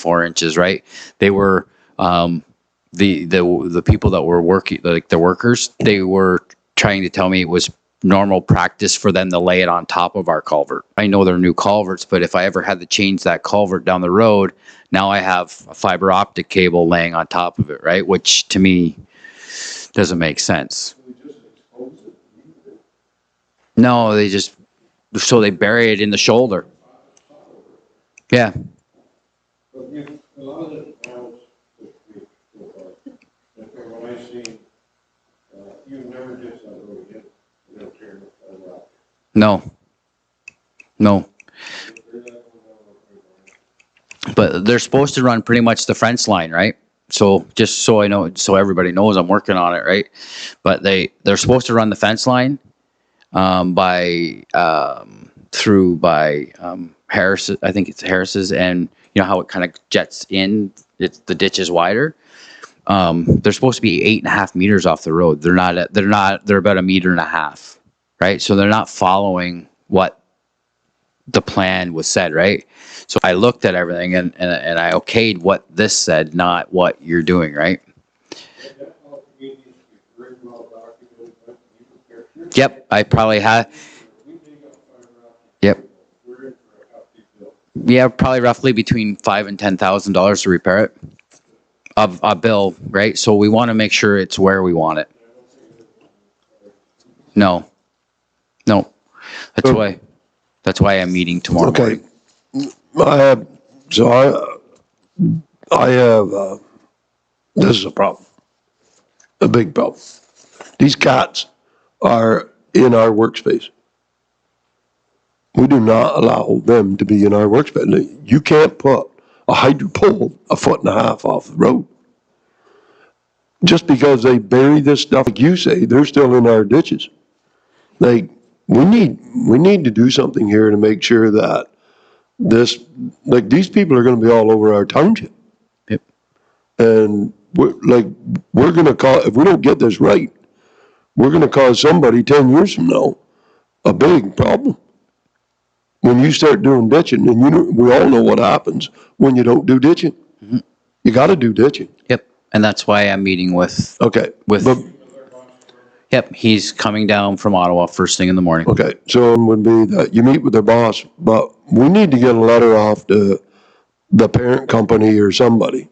4 inches, right? They were, the people that were working, like the workers, they were trying to tell me it was normal practice for them to lay it on top of our culvert. I know they're new culverts, but if I ever had to change that culvert down the road, now I have a fiber optic cable laying on top of it, right? Which to me doesn't make sense. No, so they bury it in the shoulder. Yeah. A lot of the towns that when I see, you never ditch that road yet. You don't tear it up. No. But they're supposed to run pretty much the French line, right? So just so I know, so everybody knows I'm working on it, right? But they're supposed to run the fence line through by Harris. I think it's Harris's, and you know how it kind of jets in. The ditch is wider. They're supposed to be 8.5 meters off the road. They're not. They're about 1.5 meters, right? So they're not following what the plan was said, right? So I looked at everything and I okayed what this said, not what you're doing, right? Yep, I probably had. Yep. Yeah, probably roughly between $5,000 and $10,000 to repair it. Of a bill, right? So we want to make sure it's where we want it. No. That's why I'm meeting tomorrow morning. I have, this is a problem, a big problem. These cats are in our workspace. We do not allow them to be in our workspace. You can't put a hydro pole 1.5 feet off the road. Just because they bury this stuff, like you say, they're still in our ditches. Like, we need to do something here to make sure that these people are going to be all over our township. Yep. And we're going to cause, if we don't get this right, we're going to cause somebody 10 years from now a big problem. When you start doing ditching, and we all know what happens when you don't do ditching. Mm-hmm. You got to do ditching. Yep. And that's why I'm meeting with. Okay. Yep, he's coming down from Ottawa first thing in the morning. Okay, so it would be that you meet with their boss, but we need to get a letter off to the parent company or somebody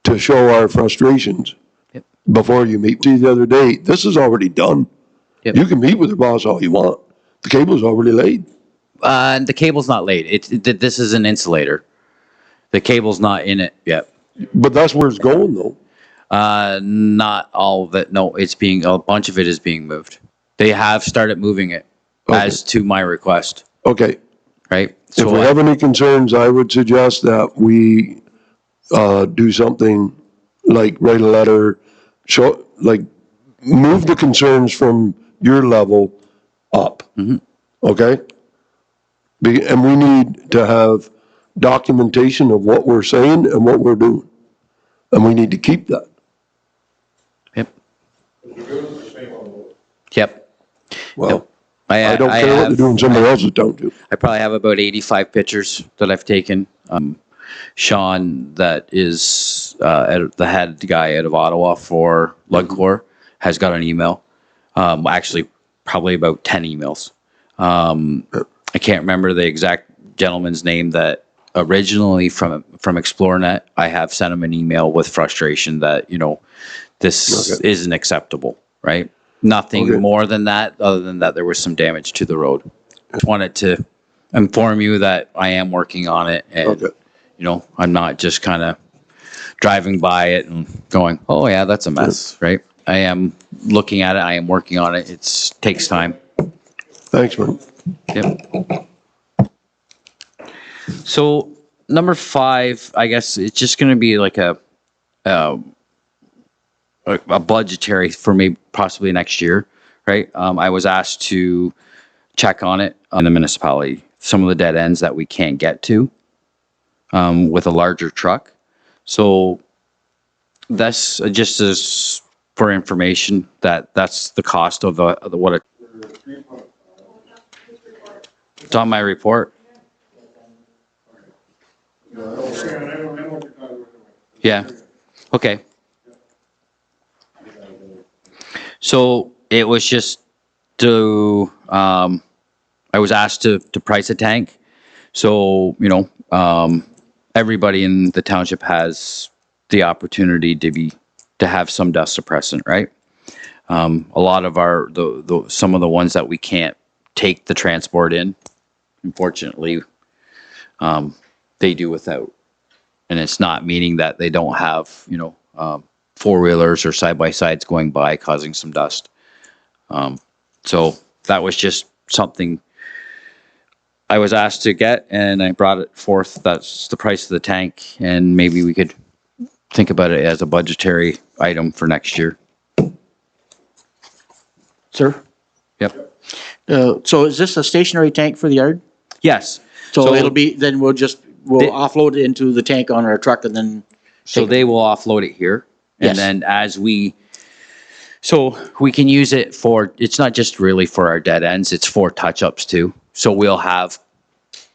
to show our frustrations. Yep. Before you meet. See, the other day, this is already done. Yep. You can meet with their boss all you want. The cable's already laid. The cable's not laid. This is an insulator. The cable's not in it yet. But that's where it's going, though. Not all of it. No, a bunch of it is being moved. They have started moving it as to my request. Okay. Right. So if we have any concerns, I would suggest that we do something like write a letter, move the concerns from your level up. Mm-hmm. Okay. And we need to have documentation of what we're saying and what we're doing. And we need to keep that. Yep. Well, nope. I don't care what they're doing, somebody else's don't do. I probably have about 85 pictures that I've taken. Sean, that is the head guy out of Ottawa for Lugcor, has got an email. Actually, probably about 10 emails. I can't remember the exact gentleman's name that originally from ExploreNet. I have sent him an email with frustration that, this isn't acceptable, right? Nothing more than that, other than that there was some damage to the road. I just wanted to inform you that I am working on it, and I'm not just kind of driving by it and going, oh yeah, that's a mess, right? I am looking at it, I am working on it. It takes time. Thanks, man. Yep. So number 5, I guess it's just going to be like a budgetary for me possibly next year, right? I was asked to check on it on the municipality, some of the dead ends that we can't get to with a larger truck. So that's just as for information that's the cost of what it's on my report. I don't know what you're talking Yeah. Okay. So it was just to, I was asked to price a tank. So, everybody in the township has the opportunity to have some dust suppressant, right? A lot of some of the ones that we can't take the transport in, unfortunately, they do without. And it's not meaning that they don't have, four-wheelers or side-by-sides going by causing some dust. So that was just something I was asked to get, and I brought it forth. That's the price of the tank, and maybe we could think about it as a budgetary item for next year. Sir? Yep. So is this a stationary tank for the yard? Yes. So it'll be, then we'll offload it into the tank on our truck and then. So they will offload it here. And Yes. then so we can use it for, it's not just really for our dead ends, it's for touch-ups too. So we'll have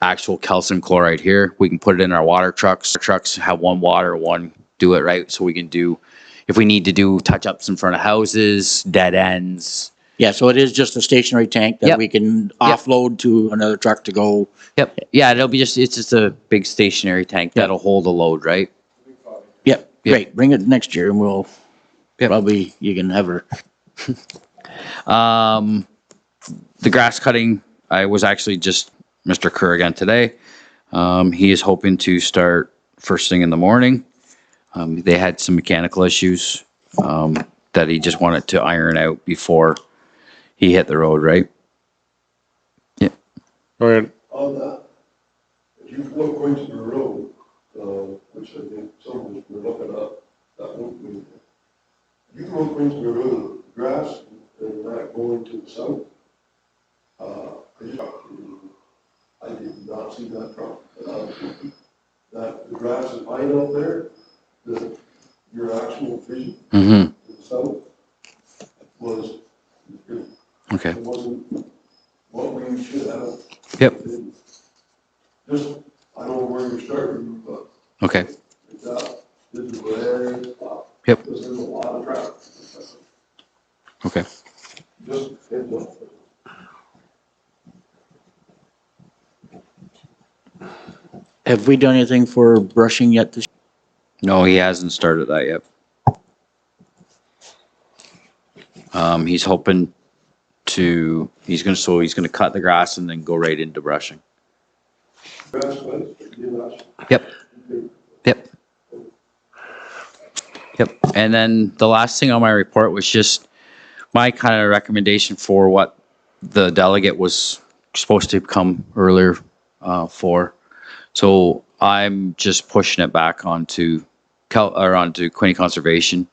actual calcium chloride here. We can put it in our water trucks. Our trucks have one water, one do it, right? So we can do, if we need to do touch-ups in front of houses, dead ends. Yeah, so it is just a stationary tank that Yep. we can offload to another truck to go. Yep. Yeah, it's just a big stationary tank that'll hold a load, right? Yep, great. Bring it next year and we'll Yep. probably, you can have her. The grass cutting, I was actually just Mr. Kerr again today. He is hoping to start first thing in the morning. They had some mechanical issues that he just wanted to iron out before he hit the road, right? Yeah. Go ahead. On that, if you look going to the road, which I think some of us were looking up, that won't be there. You look into the road, grass, and that going to the south. I did not see that truck, that the grass is high out there, your actual vision Mm-hmm. to the south was good. Okay. It wasn't what we should have. Yep. Just, I don't know where you're starting, but Okay. this is where, Yep. this is a lot of traffic. Okay. Just heads up. Have we done anything for brushing yet this? No, he hasn't started that yet. He's hoping to, he's gonna cut the grass and then go right into brushing. Grass cuts, Yep. Yep. Yep. And then the last thing on my report was just my kind of recommendation for what the delegate was supposed to come earlier for. So I'm just pushing it back onto Quinny Conservation.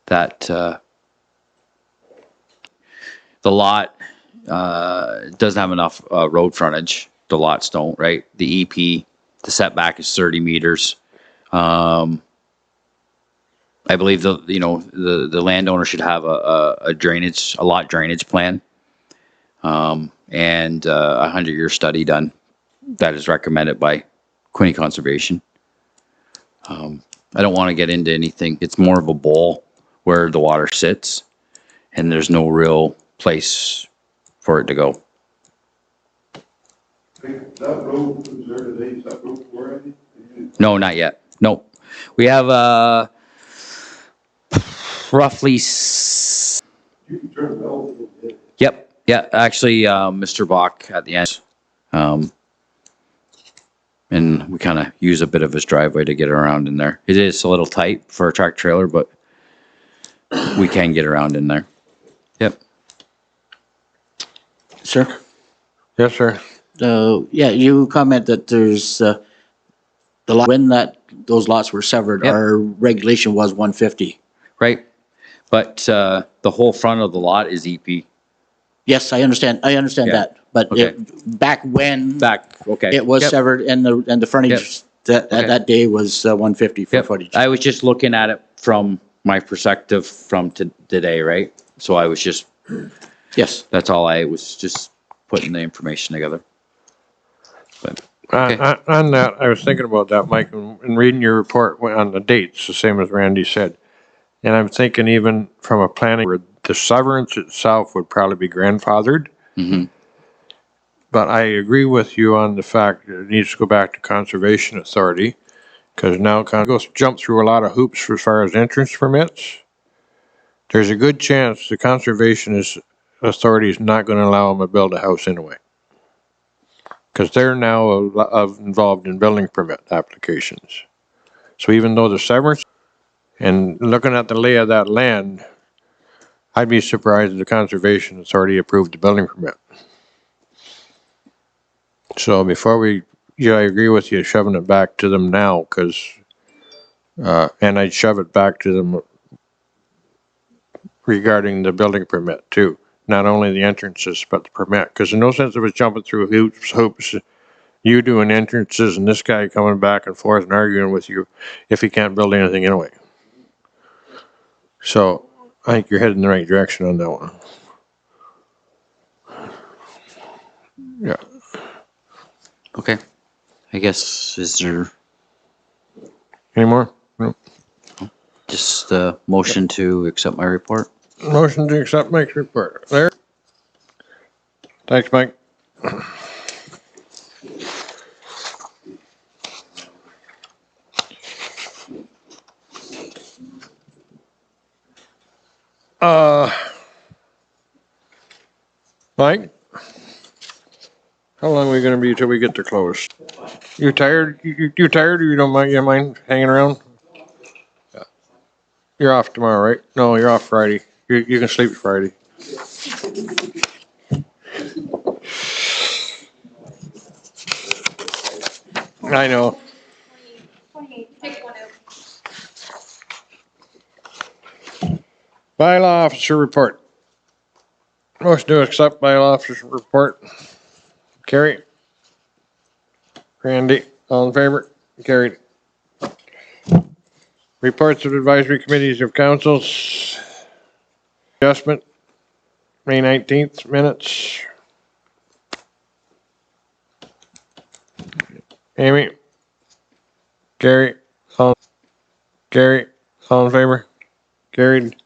That the lot doesn't have enough road frontage. The lots don't, right? The EP, the setback is 30 meters. I believe the landowner should have a lot drainage plan, and a 100-year study done that is recommended by Quinny Conservation. I don't want to get into anything. It's more of a bowl where the water sits, and there's no real place for it to go. That road was there today, is that road where I think? No, not yet. Nope. We have roughly. You can turn it out. Yep. Yeah. Actually, Mr. Bach at the end. And we kind of use a bit of his driveway to get around in there. It is a little tight for a track trailer, but we can get around in there. Yep. Sir? Yes, sir. Yeah, you comment that there's, when those lots were severed, Yep. our regulation was 150. Right. But the whole front of the lot is EP. Yes, I understand Yeah. that, but Okay. back when. Okay. It was Yep. severed and the frontage at Okay. that day was 150 for Yep. footage. I was just looking at it from my perspective from today, right? So I was just, Yes, that's all I was just putting the information together. But Okay. On that, I was thinking about that, Mike, and reading your report on the dates, the same as Randy said. And I'm thinking even from a planning, where the severance itself would probably be grandfathered. Mm-hmm. But I agree with you on the fact that it needs to go back to Conservation Authority, because now goes jump through a lot of hoops as far as entrance permits. There's a good chance the Conservation Authority is not going to allow them to build a house anyway, because they're now involved in building permit applications. So even though the severance, and looking at the lay of that land, I'd be surprised if the Conservation Authority approved the building permit. So before I agree with you shoving it back to them now, because, and I'd shove it back to them regarding the building permit too. Not only the entrances, but the permit, because there's no sense of us jumping through hoops, you doing entrances and this guy coming back and forth and arguing with you if he can't build anything anyway. So I think you're heading in the right direction on that one. Yeah. Okay. I guess, is there Any more? No. just a motion to accept my report? Motion to accept Mike's report. There. Thanks, Mike. Mike? How long are we gonna be till we get to close? You tired? You tired or you don't mind hanging around? Yeah. You're off tomorrow, right? No, you're off Friday. You can sleep Friday. I know. Bylaw officer report. Motion to accept bylaw officer report. Carrie? Randy, all in favor? Carried. Reports of advisory committees of councils. Adjustment, May 19th minutes. Amy? Gary? All in favor? Carried.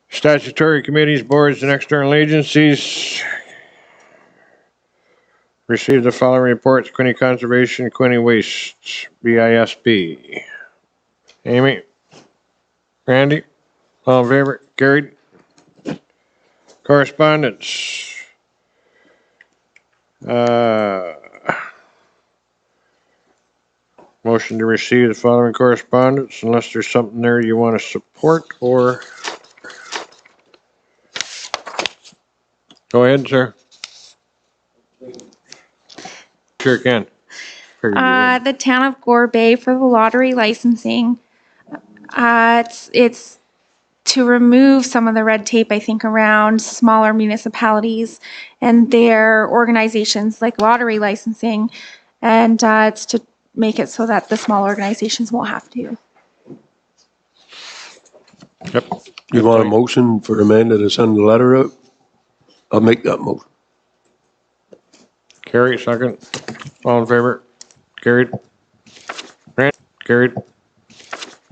Statutory committees, boards, and external agencies. Received the following reports: Quinny Conservation, Quinny Waste, BISB. Amy? Randy? All in favor? Carried. Correspondence. Motion to receive the following correspondence unless there's something there you want to support or. Go ahead, sir. Sure can. The town of Gore Bay for the lottery licensing. It's to remove some of the red tape, I think, around smaller municipalities and their organizations like lottery licensing. And it's to make it so that the small organizations won't have to. Yep. You want a motion for Amanda to send the letter out? I'll make that motion. Carrie, second. All in favor? Carried. Carried.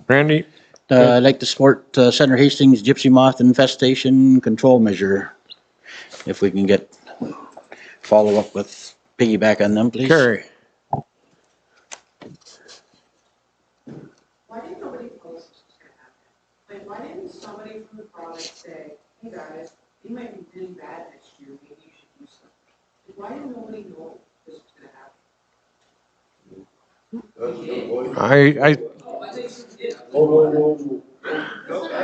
Randy? I'd like to support Senator Hastings' gypsy moth infestation control measure. If we can get follow up with piggyback on them, please. Carrie? Why didn't nobody post this was gonna happen? Like, why didn't somebody from the province say, hey guys, it might be really bad next year, maybe you should do something? Like, why didn't nobody know this was gonna happen? I I'm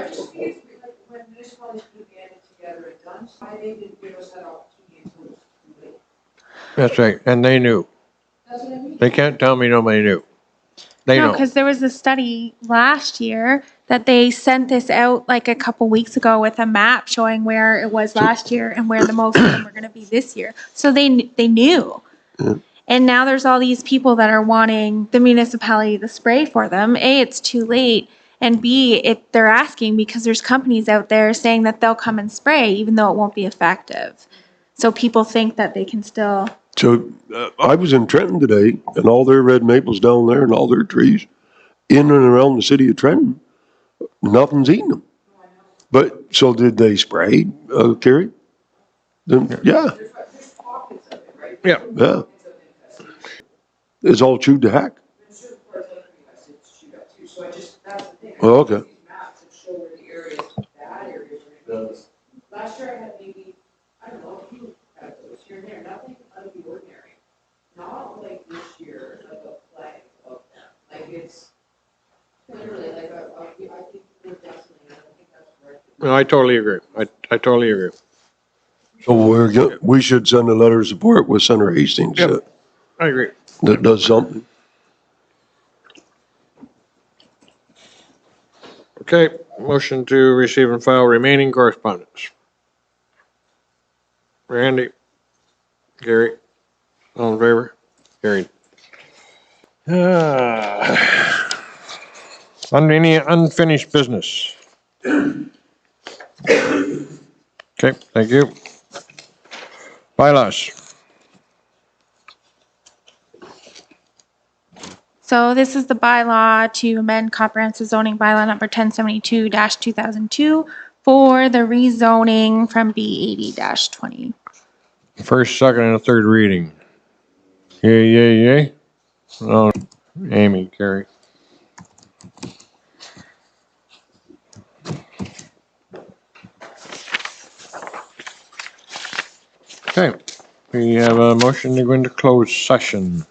just confused, because when municipalities could have banded together and done, why they didn't give us that opportunity until it was too late? that's right. And they knew. That's what I mean. They can't tell me nobody knew. They No, know. because there was a study last year that they sent this out like a couple weeks ago with a map showing where it was last year and where the most of them were going to be this year. So they knew. And now there's all these people that are wanting the municipality to spray for them. A, it's too late. And B, they're asking because there's companies out there saying that they'll come and spray even though it won't be effective. So people think that they can still So, I was in Trenton today, and all their red maples down there and all their trees in and around the city of Trenton, nothing's eating them. But, so did they spray, Kerry? Then, yeah, There's pockets of it, right? Yeah. yeah. It's all chewed to heck. And certain parts of the US, it's chewed up too, so that's the thing. Oh, okay. These maps that show where the areas, bad areas are gonna be. Last year I had maybe, I don't know, a few of those here and there, nothing out of the ordinary. Not like this year, like a flag of them, like it's literally like I think we're definitely, I don't think that's right. No, I totally agree. I totally agree. So we should send a letter of support with Senator Hastings Yep. I agree. that does something. Okay, motion to receive and file remaining correspondence. Randy? Gary? All in favor? Carried. On any unfinished business? Okay, thank you. Bylaws. So this is the bylaw to amend comprehensive zoning bylaw number 1072-2002 for the rezoning from B80-20. First, second, and a third reading. Yay, yay, yay. Oh, Amy, Carrie. Okay, we have a motion to go into closed session.